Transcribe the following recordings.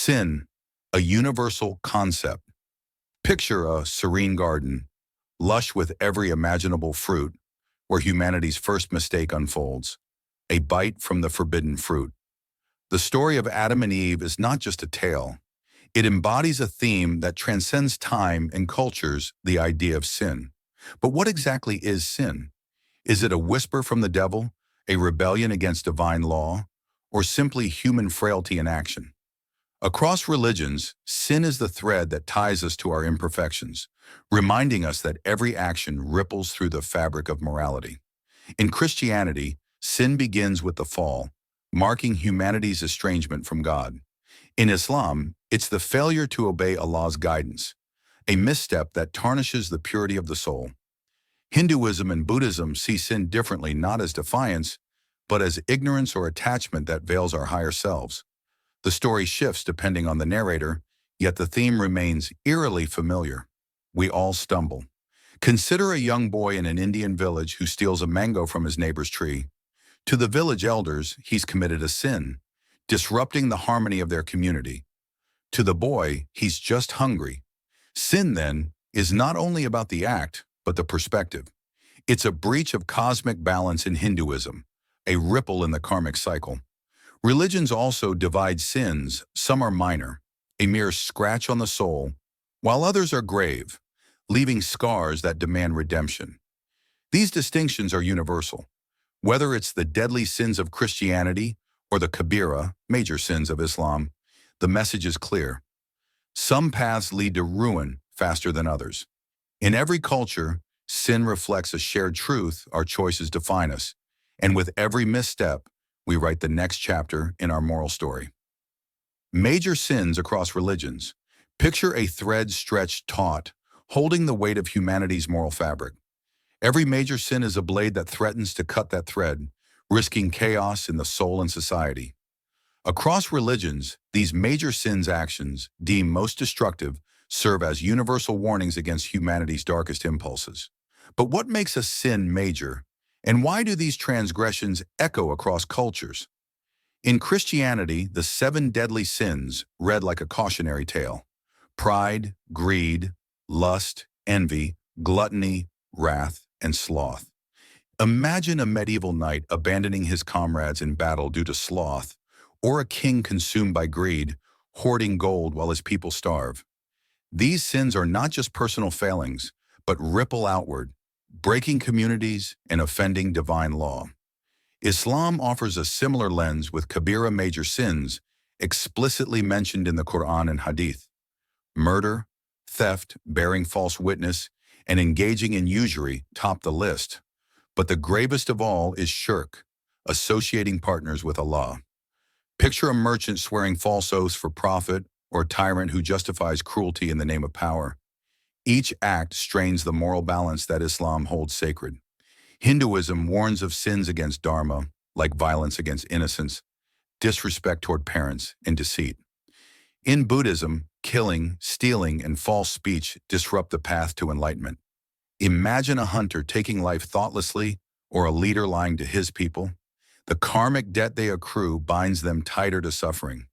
Sin, a universal concept. Picture a serene garden, lush with every imaginable fruit, where humanity's first mistake unfolds, a bite from the forbidden fruit. The story of Adam and Eve is not just a tale. It embodies a theme that transcends time and cultures, the idea of sin. But what exactly is sin? Is it a whisper from the devil, a rebellion against divine law, or simply human frailty in action? Across religions, sin is the thread that ties us to our imperfections, reminding us that every action ripples through the fabric of morality. In Christianity, sin begins with the fall, marking humanity's estrangement from God. In Islam, it's the failure to obey Allah's guidance, a misstep that tarnishes the purity of the soul. Hinduism and Buddhism see sin differently, not as defiance, but as ignorance or attachment that veils our higher selves. The story shifts depending on the narrator, yet the theme remains eerily familiar. We all stumble. Consider a young boy in an Indian village who steals a mango from his neighbor's tree. To the village elders, he's committed a sin, disrupting the harmony of their community. To the boy, he's just hungry. Sin, then, is not only about the act, but the perspective. It's a breach of cosmic balance in Hinduism, a ripple in the karmic cycle. Religions also divide sins. Some are minor, a mere scratch on the soul, while others are grave, leaving scars that demand redemption. These distinctions are universal. Whether it's the deadly sins of Christianity or the Kabira, major sins of Islam, the message is clear. Some paths lead to ruin faster than others. In every culture, sin reflects a shared truth: our choices define us, and with every misstep, we write the next chapter in our moral story. Major sins across religions. Picture a thread stretched taut, holding the weight of humanity's moral fabric. Every major sin is a blade that threatens to cut that thread, risking chaos in the soul and society. Across religions, these major sins actions, deemed most destructive, serve as universal warnings against humanity's darkest impulses. But what makes a sin major? And why do these transgressions echo across cultures? In Christianity, the 7 deadly sins read like a cautionary tale: pride, greed, lust, envy, gluttony, wrath, and sloth. Imagine a medieval knight abandoning his comrades in battle due to sloth, or a king consumed by greed, hoarding gold while his people starve. These sins are not just personal failings, but ripple outward, breaking communities and offending divine law. Islam offers a similar lens with Kabira, major sins, explicitly mentioned in the Quran and Hadith. Murder, theft, bearing false witness, and engaging in usury top the list. But the gravest of all is shirk, associating partners with Allah. Picture a merchant swearing false oaths for profit, or a tyrant who justifies cruelty in the name of power. Each act strains the moral balance that Islam holds sacred. Hinduism warns of sins against dharma, like violence against innocence, disrespect toward parents, and deceit. In Buddhism, killing, stealing, and false speech disrupt the path to enlightenment. Imagine a hunter taking life thoughtlessly, or a leader lying to his people. The karmic debt they accrue binds them tighter to suffering.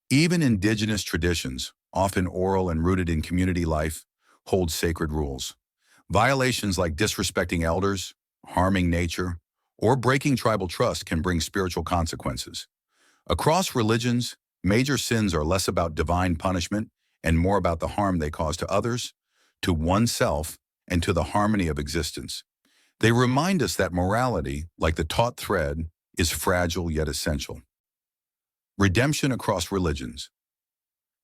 Even indigenous traditions, often oral and rooted in community life, hold sacred rules. Violations like disrespecting elders, harming nature, or breaking tribal trust can bring spiritual consequences. Across religions, major sins are less about divine punishment and more about the harm they cause to others, to oneself, and to the harmony of existence. They remind us that morality, like the taut thread, is fragile yet essential. Redemption across religions.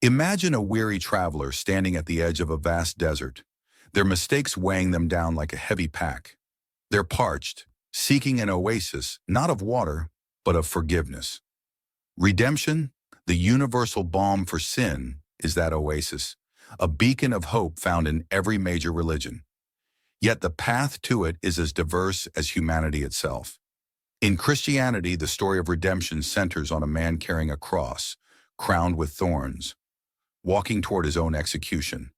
Imagine a weary traveler standing at the edge of a vast desert, their mistakes weighing them down like a heavy pack. They're parched, seeking an oasis, not of water, but of forgiveness. Redemption, the universal balm for sin, is that oasis, a beacon of hope found in every major religion. Yet the path to it is as diverse as humanity itself. In Christianity, the story of redemption centers on a man carrying a cross, crowned with thorns, walking toward his own execution.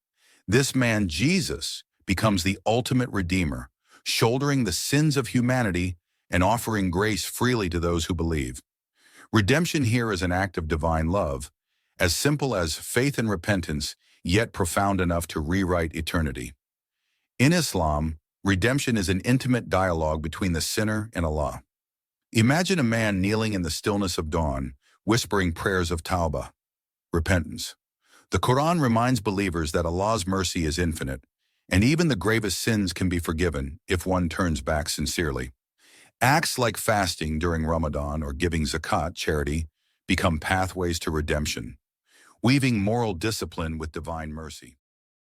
This man, Jesus, becomes the ultimate redeemer, shouldering the sins of humanity and offering grace freely to those who believe. Redemption here is an act of divine love, as simple as faith and repentance, yet profound enough to rewrite eternity. In Islam, redemption is an intimate dialogue between the sinner and Allah. Imagine a man kneeling in the stillness of dawn, whispering prayers of tawbah, repentance. The Quran reminds believers that Allah's mercy is infinite, and even the gravest sins can be forgiven if one turns back sincerely. Acts like fasting during Ramadan or giving zakat, charity, become pathways to redemption, weaving moral discipline with divine mercy.